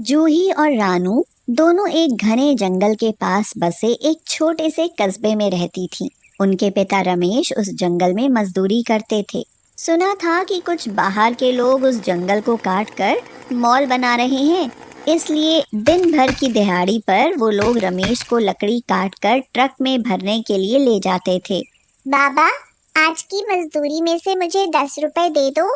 जूही और रानू दोनों एक घने जंगल के पास बसे एक छोटे से कस्बे में रहती थीं। उनके पिता रमेश उस जंगल में मजदूरी करते थे। सुना था कि कुछ बाहर के लोग उस जंगल को काट कर मॉल बना रहे हैं, इसलिए दिन भर की दिहाड़ी पर वो लोग रमेश को लकड़ी काट कर ट्रक में भरने के लिए ले जाते थे। बाबा, आज की मजदूरी में से मुझे 10 रुपए दे दो।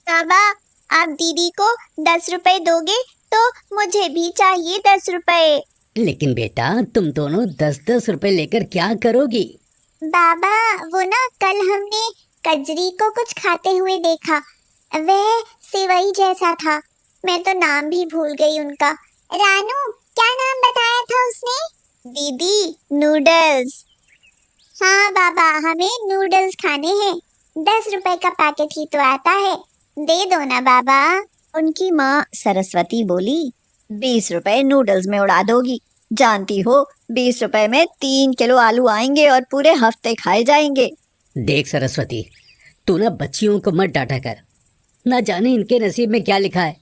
बाबा, आप दीदी को 10 रुपए दोगे तो मुझे भी चाहिए 10 रुपए। लेकिन बेटा, तुम दोनों 10-10 रुपए लेकर क्या करोगी? बाबा, वो ना कल हमने कजरी को कुछ खाते हुए देखा। वह सेवई जैसा था। मैं तो नाम भी भूल गई उनका। रानू, क्या नाम बताया था उसने? दीदी, नूडल्स। हाँ बाबा, हमें नूडल्स खाने हैं। 10 रुपए का पैकेट ही तो आता है, दे दो ना बाबा। उनकी माँ सरस्वती बोली, 20 रुपए नूडल्स में उड़ा दोगी? जानती हो 20 रुपए में 3 किलो आलू आएंगे और पूरे हफ्ते खाए जाएंगे। देख सरस्वती, तू ना बच्चियों को मत डांटा कर। ना जाने इनके नसीब में क्या लिखा है।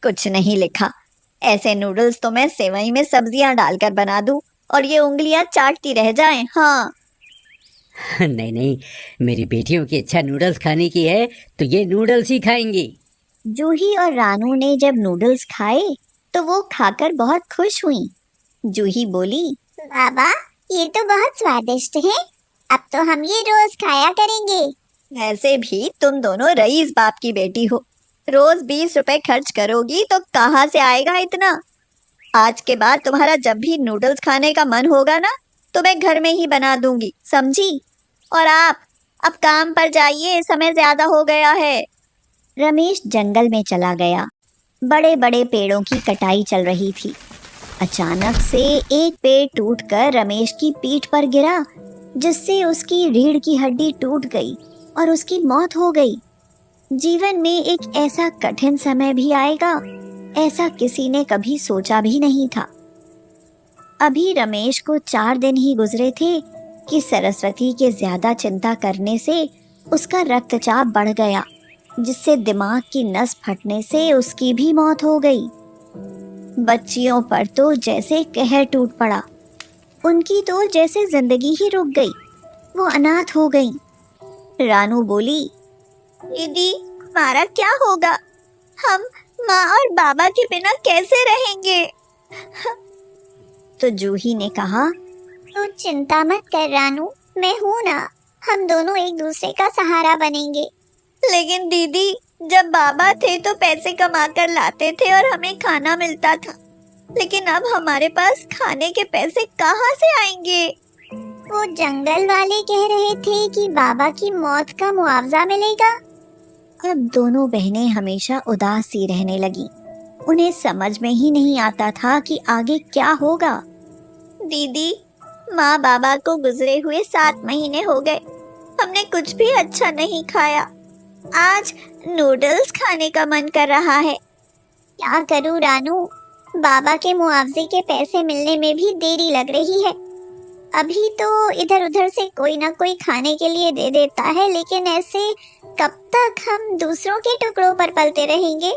कुछ नहीं लिखा। ऐसे नूडल्स तो मैं सेवई में सब्जियां डालकर बना दूं और ये उंगलियां चाटती रह जाएं। हाँ। नहीं नहीं, मेरी बेटियों की इच्छा नूडल्स खाने की है तो ये नूडल्स ही खाएंगी। जूही और रानू ने जब नूडल्स खाए तो वो खाकर बहुत खुश हुईं। जूही बोली, बाबा, ये तो बहुत स्वादिष्ट है। अब तो हम ये रोज खाया करेंगे। वैसे भी तुम दोनों रईस बाप की बेटी हो। रोज 20 रुपए खर्च करोगी तो कहाँ से आएगा इतना? आज के बाद तुम्हारा जब भी नूडल्स खाने का मन होगा ना, तो मैं घर में ही बना दूंगी, समझी? और आप अब काम पर जाइए, समय ज्यादा हो गया है। रमेश जंगल में चला गया। बड़े बड़े पेड़ों की कटाई चल रही थी। अचानक से एक पेड़ टूटकर रमेश की पीठ पर गिरा, जिससे उसकी रीढ़ की हड्डी टूट गई और उसकी मौत हो गई। जीवन में एक ऐसा कठिन समय भी आएगा, ऐसा किसी ने कभी सोचा भी नहीं था। अभी रमेश को 4 दिन ही गुजरे थे कि सरस्वती के ज्यादा चिंता करने से उसका रक्तचाप बढ़ गया, जिससे दिमाग की नस फटने से उसकी भी मौत हो गई। बच्चियों पर तो जैसे कहर टूट पड़ा। उनकी तो जैसे जिंदगी ही रुक गई। वो अनाथ हो गई। रानू बोली, दीदी, हमारा क्या होगा? हम माँ और बाबा के बिना कैसे रहेंगे? तो जूही ने कहा, तू चिंता मत कर रानू, मैं हूँ ना। हम दोनों एक दूसरे का सहारा बनेंगे। लेकिन दीदी, जब बाबा थे तो पैसे कमा कर लाते थे और हमें खाना मिलता था, लेकिन अब हमारे पास खाने के पैसे कहाँ से आएंगे? वो जंगल वाले कह रहे थे कि बाबा की मौत का मुआवजा मिलेगा। अब दोनों बहनें हमेशा उदास सी रहने लगी। उन्हें समझ में ही नहीं आता था कि आगे क्या होगा। दीदी, माँ बाबा को गुजरे हुए 7 महीने हो गए। हमने कुछ भी अच्छा नहीं खाया। आज नूडल्स खाने का मन कर रहा है। क्या करूँ रानू, बाबा के मुआवजे के पैसे मिलने में भी देरी लग रही है। अभी तो इधर उधर से कोई ना कोई खाने के लिए दे देता है, लेकिन ऐसे कब तक हम दूसरों के टुकड़ों पर पलते रहेंगे?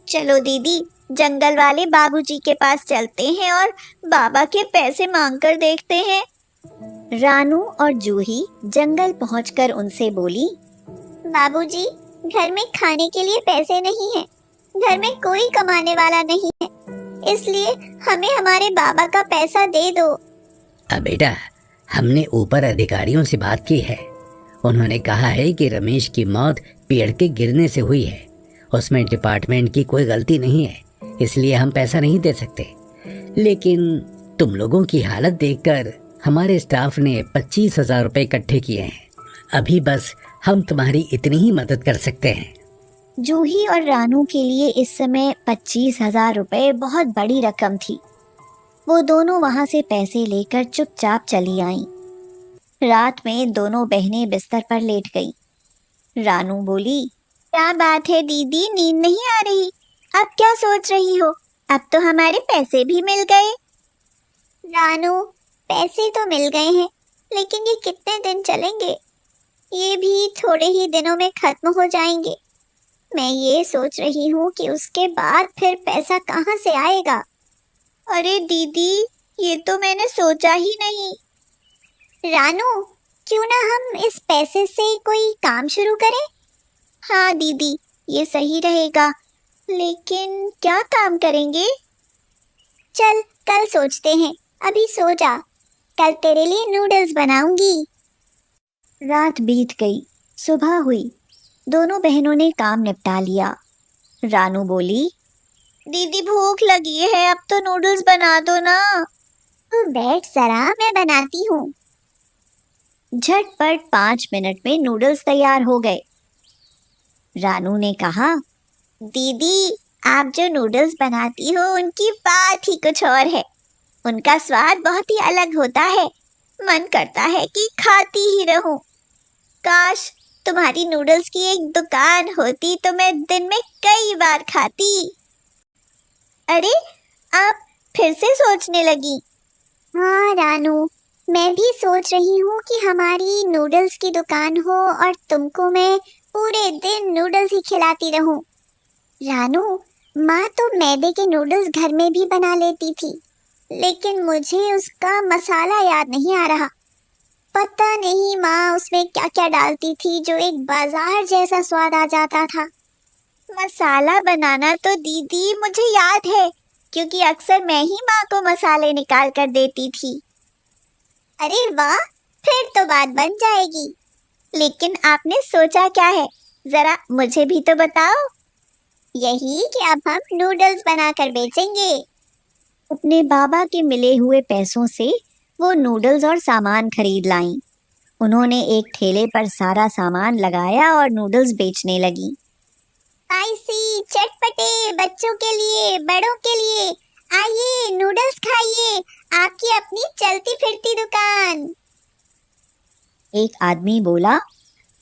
चलो दीदी, जंगल वाले बाबूजी के पास चलते हैं और बाबा के पैसे मांग कर देखते हैं। रानू और जूही जंगल पहुंचकर उनसे बोली, बाबूजी, घर में खाने के लिए पैसे नहीं है। घर में कोई कमाने वाला नहीं है, इसलिए हमें हमारे बाबा का पैसा दे दो। अब बेटा, हमने ऊपर अधिकारियों से बात की है। उन्होंने कहा है कि रमेश की मौत पेड़ के गिरने से हुई है। उसमें डिपार्टमेंट की कोई गलती नहीं है, इसलिए हम पैसा नहीं दे सकते। लेकिन तुम लोगों की हालत देखकर हमारे स्टाफ ने 25,000 रुपए इकट्ठे किए हैं। अभी बस हम तुम्हारी इतनी ही मदद कर सकते हैं। जूही और रानू के लिए इस समय 25,000 रुपए बहुत बड़ी रकम थी। वो दोनों वहां से पैसे लेकर चुपचाप चली आईं। रात में दोनों बहनें बिस्तर पर लेट गईं। रानू बोली, क्या बात है दीदी, नींद नहीं आ रही? अब क्या सोच रही हो? अब तो हमारे पैसे भी मिल गए। रानू, पैसे तो मिल गए हैं, लेकिन ये कितने दिन चलेंगे? ये भी थोड़े ही दिनों में खत्म हो जाएंगे। मैं ये सोच रही हूँ कि उसके बाद फिर पैसा कहाँ से आएगा। अरे दीदी, ये तो मैंने सोचा ही नहीं। रानू, क्यों ना हम इस पैसे से कोई काम शुरू करें? हाँ दीदी, ये सही रहेगा, लेकिन क्या काम करेंगे? चल कल सोचते हैं, अभी सो जा, कल तेरे लिए नूडल्स बनाऊंगी। रात बीत गई, सुबह हुई। दोनों बहनों ने काम निपटा लिया। रानू बोली, दीदी भूख लगी है, अब तो नूडल्स बना दो ना। तू बैठ जरा, मैं बनाती हूँ। झटपट 5 मिनट में नूडल्स तैयार हो गए। रानू ने कहा, दीदी आप जो नूडल्स बनाती हो उनकी बात ही कुछ और है। उनका स्वाद बहुत ही अलग होता है, मन करता है कि खाती ही रहूं। काश तुम्हारी नूडल्स की एक दुकान होती तो मैं दिन में कई बार खाती। अरे, आप फिर से सोचने लगी? हाँ रानू, मैं भी सोच रही हूँ कि हमारी नूडल्स की दुकान हो और तुमको मैं पूरे दिन नूडल्स ही खिलाती रहूं। रानू, माँ तो मैदे के नूडल्स घर में भी बना लेती थी, लेकिन मुझे उसका मसाला याद नहीं आ रहा। पता नहीं माँ उसमें क्या क्या डालती थी जो एक बाजार जैसा स्वाद आ जाता था। मसाला बनाना तो दीदी मुझे याद है, क्योंकि अक्सर मैं ही माँ को मसाले निकाल कर देती थी। अरे वाह, फिर तो बात बन जाएगी। लेकिन आपने सोचा क्या है, जरा मुझे भी तो बताओ। यही कि अब हम नूडल्स बनाकर बेचेंगे। अपने बाबा के मिले हुए पैसों से वो नूडल्स और सामान खरीद लाईं। उन्होंने एक ठेले पर सारा सामान लगाया और नूडल्स बेचने लगी। स्पाइसी, चटपटे, बच्चों के लिए, बड़ों के लिए, आइए नूडल्स खाइए, आपकी अपनी चलती फिरती दुकान। एक आदमी बोला,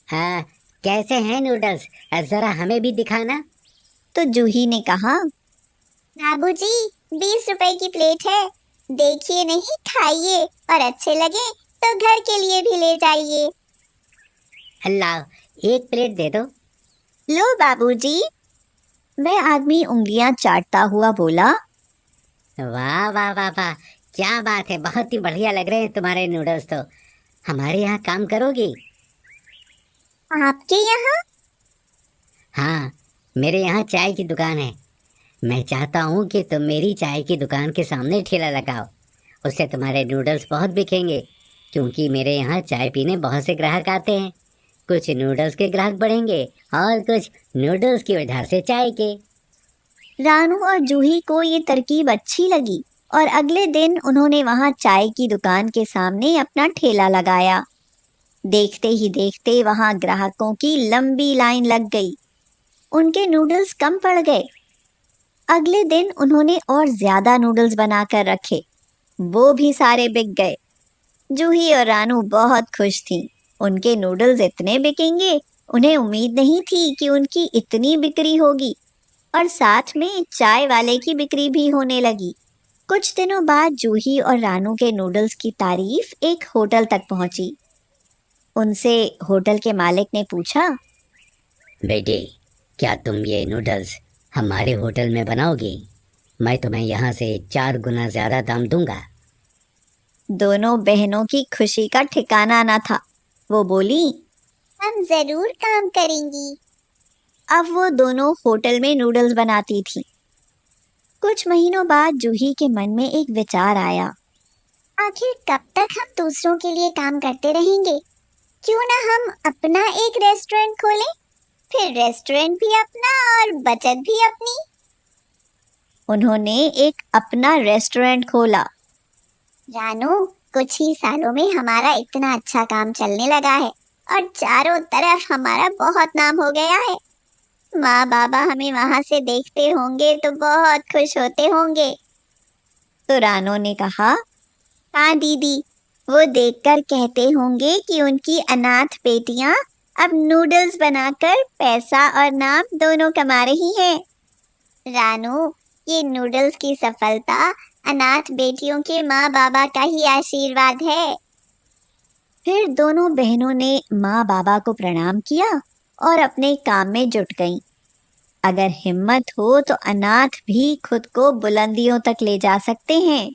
हाँ, कैसे हैं नूडल्स, जरा हमें भी दिखाना। तो जूही ने कहा, बाबूजी 20 रुपए की प्लेट है, देखिए नहीं, खाइए और अच्छे लगे तो घर के लिए भी ले जाइए। लाओ, एक प्लेट दे दो। लो बाबूजी। वह आदमी उंगलियां चाटता हुआ बोला, वाह वाह वाह वाह, क्या बात है, बहुत ही बढ़िया लग रहे हैं तुम्हारे नूडल्स तो। हमारे यहाँ काम करोगी? आपके यहाँ? हाँ, मेरे यहाँ चाय की दुकान है। मैं चाहता हूँ कि तुम मेरी चाय की दुकान के सामने ठेला लगाओ। उससे तुम्हारे नूडल्स बहुत बिकेंगे, क्योंकि मेरे यहाँ चाय पीने बहुत से ग्राहक आते हैं। कुछ नूडल्स के ग्राहक बढ़ेंगे और कुछ नूडल्स की वजह से चाय के। रानू और जूही को ये तरकीब अच्छी लगी और अगले दिन उन्होंने वहां चाय की दुकान के सामने अपना ठेला लगाया। देखते ही देखते वहां ग्राहकों की लंबी लाइन लग गई। उनके नूडल्स कम पड़ गए। अगले दिन उन्होंने और ज्यादा नूडल्स बनाकर रखे, वो भी सारे बिक गए। जूही और रानू बहुत खुश थीं। उनके नूडल्स इतने बिकेंगे, उन्हें उम्मीद नहीं थी कि उनकी इतनी बिक्री होगी, और साथ में चाय वाले की बिक्री भी होने लगी। कुछ दिनों बाद जूही और रानू के नूडल्स की तारीफ एक होटल तक पहुंची। उनसे होटल के मालिक ने पूछा, बेटी, क्या तुम ये नूडल्स हमारे होटल में बनाओगी? मैं तुम्हें यहाँ से 4 गुना ज्यादा दाम दूंगा। दोनों बहनों की खुशी का ठिकाना न था। वो बोली, हम जरूर काम करेंगी। अब वो दोनों होटल में नूडल्स बनाती थीं। कुछ महीनों बाद जूही के मन में एक विचार आया। आखिर कब तक हम दूसरों के लिए काम करते रहेंगे? क्यों ना हम अपना एक रेस्टोरेंट खोलें, फिर रेस्टोरेंट भी अपना और बचत भी अपनी। उन्होंने एक अपना रेस्टोरेंट खोला। रानू, कुछ ही सालों में हमारा इतना अच्छा काम चलने लगा है और चारों तरफ हमारा बहुत नाम हो गया है। माँ बाबा हमें वहां से देखते होंगे तो बहुत खुश होते होंगे। तो रानू ने कहा, हाँ दीदी, वो देखकर कहते होंगे कि उनकी अनाथ बेटियां अब नूडल्स बनाकर पैसा और नाम दोनों कमा रही हैं। रानू, ये नूडल्स की सफलता अनाथ बेटियों के माँ बाबा का ही आशीर्वाद है। फिर दोनों बहनों ने माँ बाबा को प्रणाम किया और अपने काम में जुट गईं। अगर हिम्मत हो तो अनाथ भी खुद को बुलंदियों तक ले जा सकते हैं।